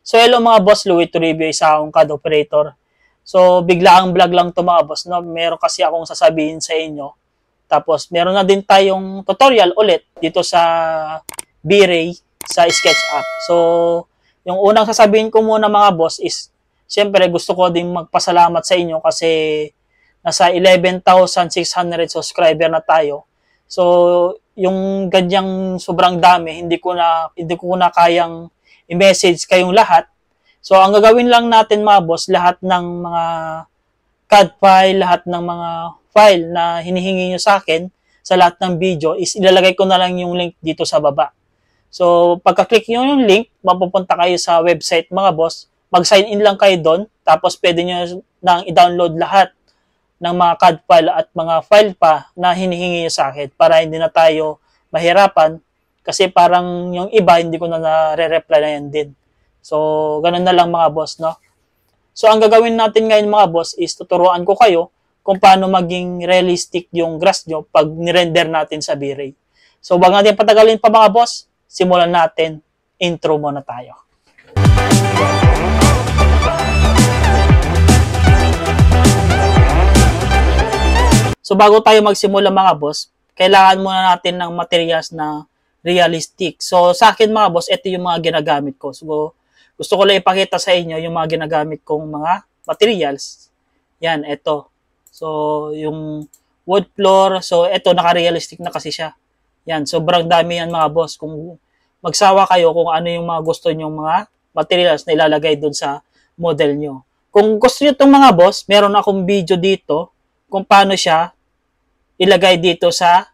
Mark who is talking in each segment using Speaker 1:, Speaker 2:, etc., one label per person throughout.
Speaker 1: So hello mga boss, Louie Toribio, isa akong CAD operator. So bigla ang vlog lang to mga boss, no? Meron kasi akong sasabihin sa inyo. Tapos meron na din tayong tutorial ulit dito sa V-Ray sa SketchUp. So yung unang sasabihin ko muna mga boss is, siyempre gusto ko din magpasalamat sa inyo kasi nasa 11,600 subscriber na tayo. So yung ganyang sobrang dami, hindi ko na kayang i-message kayong lahat. So, ang gagawin lang natin mga boss, lahat ng mga CAD file, lahat ng mga file na hinihingi nyo sa akin, sa lahat ng video, is ilalagay ko na lang yung link dito sa baba. So, pagka-click nyo yung link, mapupunta kayo sa website mga boss, mag-sign in lang kayo doon, tapos pwede nyo nang i-download lahat ng mga CAD file at mga file pa na hinihingi nyo sa akin para hindi na tayo mahirapan. Kasi parang yung iba, hindi ko na nare-reply na yan din. So, ganun na lang mga boss, no? So, ang gagawin natin ngayon mga boss is tuturuan ko kayo kung paano maging realistic yung grass nyo pag nirender natin sa V-Ray. So, wag natin patagalin pa mga boss, simulan natin. Intro muna tayo. So, bago tayo magsimula mga boss, kailangan muna natin ng materials na realistic. So, sa akin mga boss, ito yung mga ginagamit ko. So, gusto ko lang ipakita sa inyo yung mga ginagamit kong mga materials. Yan, ito. So, yung wood floor. So, ito, naka-realistic na kasi siya. Yan, sobrang dami yan mga boss. Kung magsawa kayo kung ano yung mga gusto nyong mga materials na ilalagay dun sa model nyo. Kung gusto nyo itong mga boss, meron akong video dito kung paano siya ilagay dito sa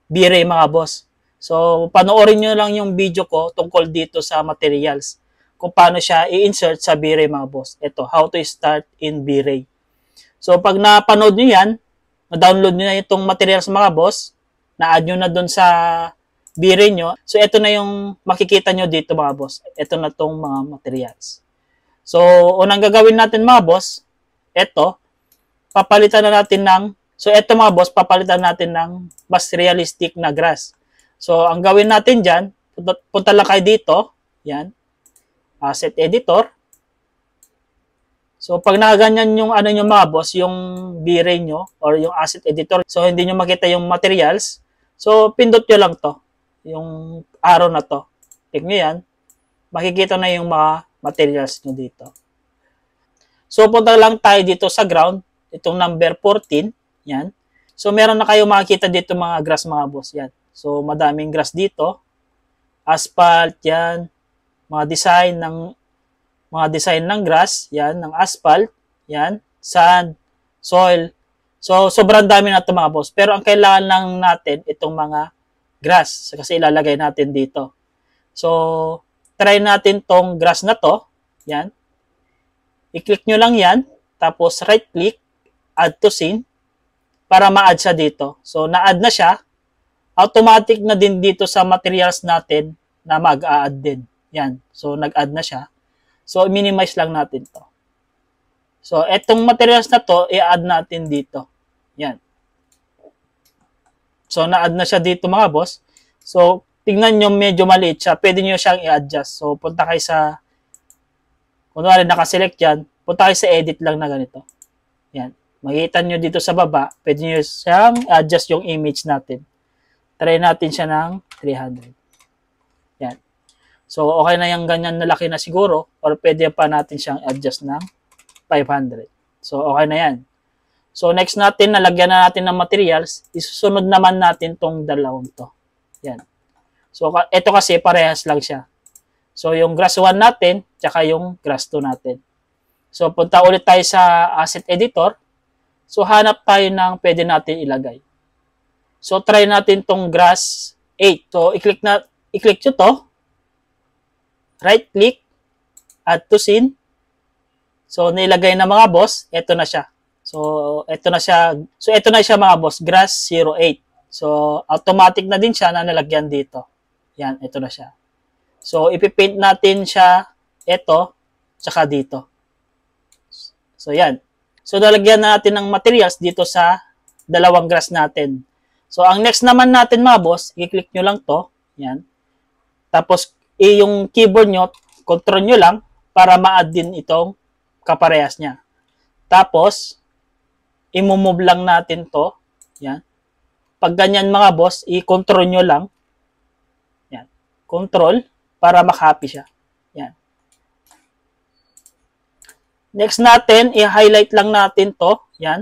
Speaker 1: V-Ray mga boss. So, panoorin nyo lang yung video ko tungkol dito sa materials. Kung paano siya i-insert sa V-Ray mga boss. Ito, how to start in V-Ray. So, pag napanood nyo yan, na-download nyo na itong materials mga boss, na-add nyo na dun sa V-Ray nyo. So, ito na yung makikita nyo dito mga boss. Ito na itong mga materials. So, unang gagawin natin mga boss, ito, papalitan na natin ng, so ito mga boss, papalitan natin ng mas realistic na grass. So, ang gawin natin dyan, punta lang kayo dito. Yan. Asset editor. So, pag nakaganyan yung ano nyo mga boss, yung V-Ray nyo or yung asset editor, so hindi nyo makita yung materials. So, pindot nyo lang to. Yung arrow na to. Click nyo yan. Makikita na yung mga materials nyo dito. So, punta lang tayo dito sa ground. Itong number 14. Yan. So, meron na kayo makikita dito mga grass mga boss. Yan. So, madaming grass dito. Asphalt, yan. Mga design ng grass, yan, ng asphalt, yan, sand, soil. So, sobrang dami na ito mga boss. Pero ang kailangan lang natin, itong mga grass. Kasi ilalagay natin dito. So, try natin tong grass na to. Yan. I-click nyo lang yan. Tapos, right-click, add to scene, para ma-add siya dito. So, na-add na siya. Automatic na din dito sa materials natin na mag-a-add din. Yan. So, nag-add na siya. So, minimize lang natin to. So, etong materials na to, i-add natin dito. Yan. So, na-add na siya dito mga boss. So, tingnan nyo medyo maliit siya. Pwede nyo siyang i-adjust. So, punta kayo sa, kunwari nakaselect yan, punta kayo sa edit lang na ganito. Yan. Makikita nyo dito sa baba, pwede nyo siyang adjust yung image natin. Try natin siya ng 300. Yan. So, okay na yung ganyan na laki na siguro or pwede pa natin siyang adjust ng 500. So, okay na yan. So, next natin, nalagyan na natin ng materials. Isusunod naman natin tong dalawang to. Yan. So, ito kasi parehas lang siya. So, yung grass 1 natin, tsaka yung grass 2 natin. So, punta ulit tayo sa asset editor. So, hanap tayo ng pwede natin ilagay. So, try natin tong grass 8. So, i-click nyo to. Right-click. Add to scene. So, nilagay na mga boss. Ito na siya. So, ito na siya mga boss. Grass 08. So, automatic na din siya na nalagyan dito. Yan, ito na siya. So, ipipaint natin siya ito, tsaka dito. So, yan. So, nalagyan natin ng materials dito sa dalawang grass natin. So, ang next naman natin mga boss, i-click nyo lang to. Yan. Tapos, yung keyboard nyo, control nyo lang para ma-add din itong kaparehas niya. Tapos, i-move lang natin to. Yan. Pag ganyan mga boss, i-control nyo lang. Yan. Control para makopy siya. Yan. Next natin, i-highlight lang natin to. Yan.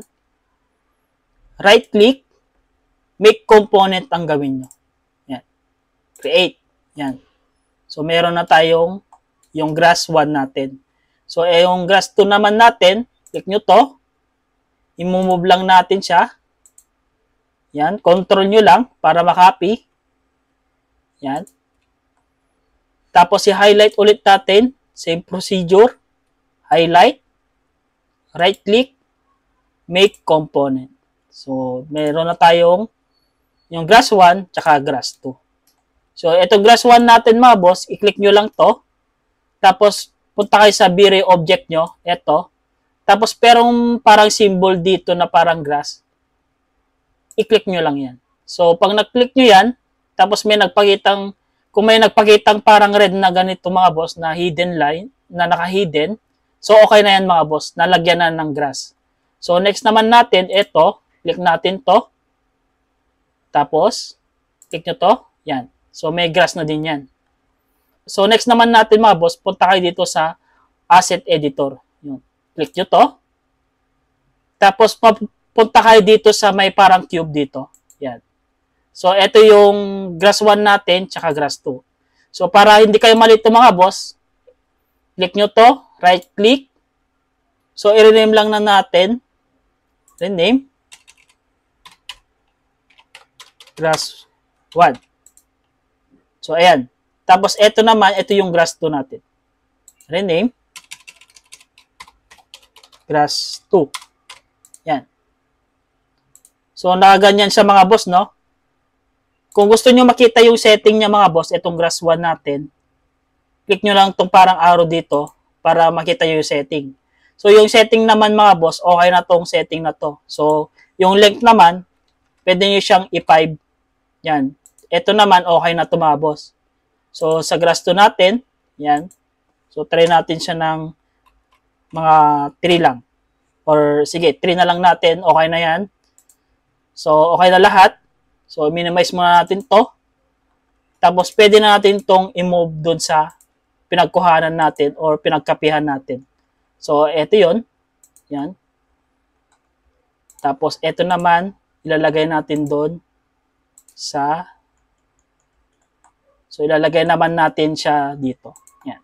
Speaker 1: Right click, make component ang gawin nyo. Yan. Create. Yan. So, meron na tayong yung grass 1 natin. So, yung grass 2 naman natin, click nyo to. I-move lang natin siya. Yan. Control nyo lang para makopy. Yan. Tapos, i-highlight ulit natin. Same procedure. Highlight. Right click. Make component. So, meron na tayong yung grass 1 tsaka grass 2. So, itong grass 1 natin mga boss, i-click nyo lang to. Tapos, punta kayo sa V-Ray object nyo. Ito. Tapos, perong parang symbol dito na parang grass. I-click nyo lang yan. So, pag nag-click nyo yan, tapos may nagpakitang, kung may nagpakitang parang red na ganito mga boss, na hidden line, na naka-hidden, so okay na yan mga boss. Nalagyan na ng grass. So, next naman natin, ito. Click natin to. Tapos, click nyo to. Yan. So, may grass na din yan. So, next naman natin mga boss, punta kayo dito sa Asset Editor. Yun. Click nyo to. Tapos, punta kayo dito sa may parang cube dito. Yan. So, ito yung grass 1 natin, tsaka grass 2. So, para hindi kayo malito mga boss, click nyo to, right click. So, i-rename lang na natin. Rename. Grass 1. So, ayan. Tapos, ito naman, ito yung grass 2 natin. Rename. Grass 2. Yan. So, nakaganyan siya mga boss, no? Kung gusto nyo makita yung setting niya mga boss, itong grass 1 natin, click nyo lang itong parang arrow dito para makita yung setting. So, yung setting naman mga boss, okay na tong setting na to. So, yung length naman, pwede nyo siyang i-5. Yan. Ito naman, okay na to mga boss. So, sa grass 2 natin, yan. So, try natin siya ng mga 3 lang. Or, sige, 3 na lang natin. Okay na yan. So, okay na lahat. So, minimize muna natin to. Tapos, pwede na natin tong i-move dun sa pinagkuhanan natin or pinagkapihan natin. So, eto yun. Yan. Tapos, eto naman, ilalagay natin dun sa... So, ilalagay naman natin siya dito. Yan.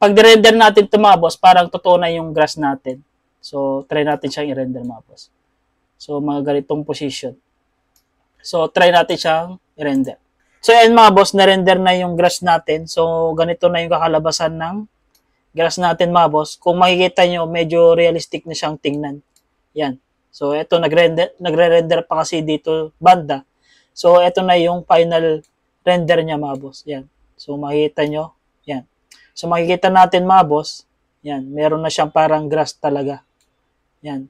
Speaker 1: Pag i-render natin ito mga boss, parang totoo na yung grass natin. So, try natin siyang i-render mga boss. So, mga ganitong position. So, try natin siyang i-render. So, yan mga boss, na-render na yung grass natin. So, ganito na yung kakalabasan ng grass natin mga boss. Kung makikita nyo, medyo realistic na siyang tingnan. Yan. So, ito, nagre-render pa kasi dito banda. So, ito na yung final render niya mga boss. Yan. So, makikita nyo. Yan. So, makikita natin mga boss. Yan. Meron na siyang parang grass talaga. Yan.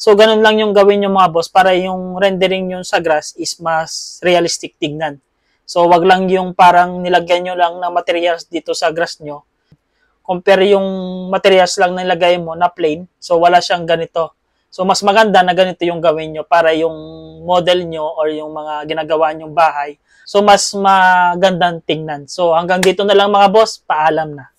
Speaker 1: So, ganun lang yung gawin nyo mga boss para yung rendering nyo sa grass is mas realistic tignan. So, wag lang yung parang nilagyan nyo lang ng materials dito sa grass nyo. Compare yung materials lang nilagay mo na plain. So, wala siyang ganito. So, mas maganda na ganito yung gawin nyo para yung model nyo or yung mga ginagawa nyong bahay. So, mas magandang tingnan. So, hanggang dito na lang mga boss. Paalam na.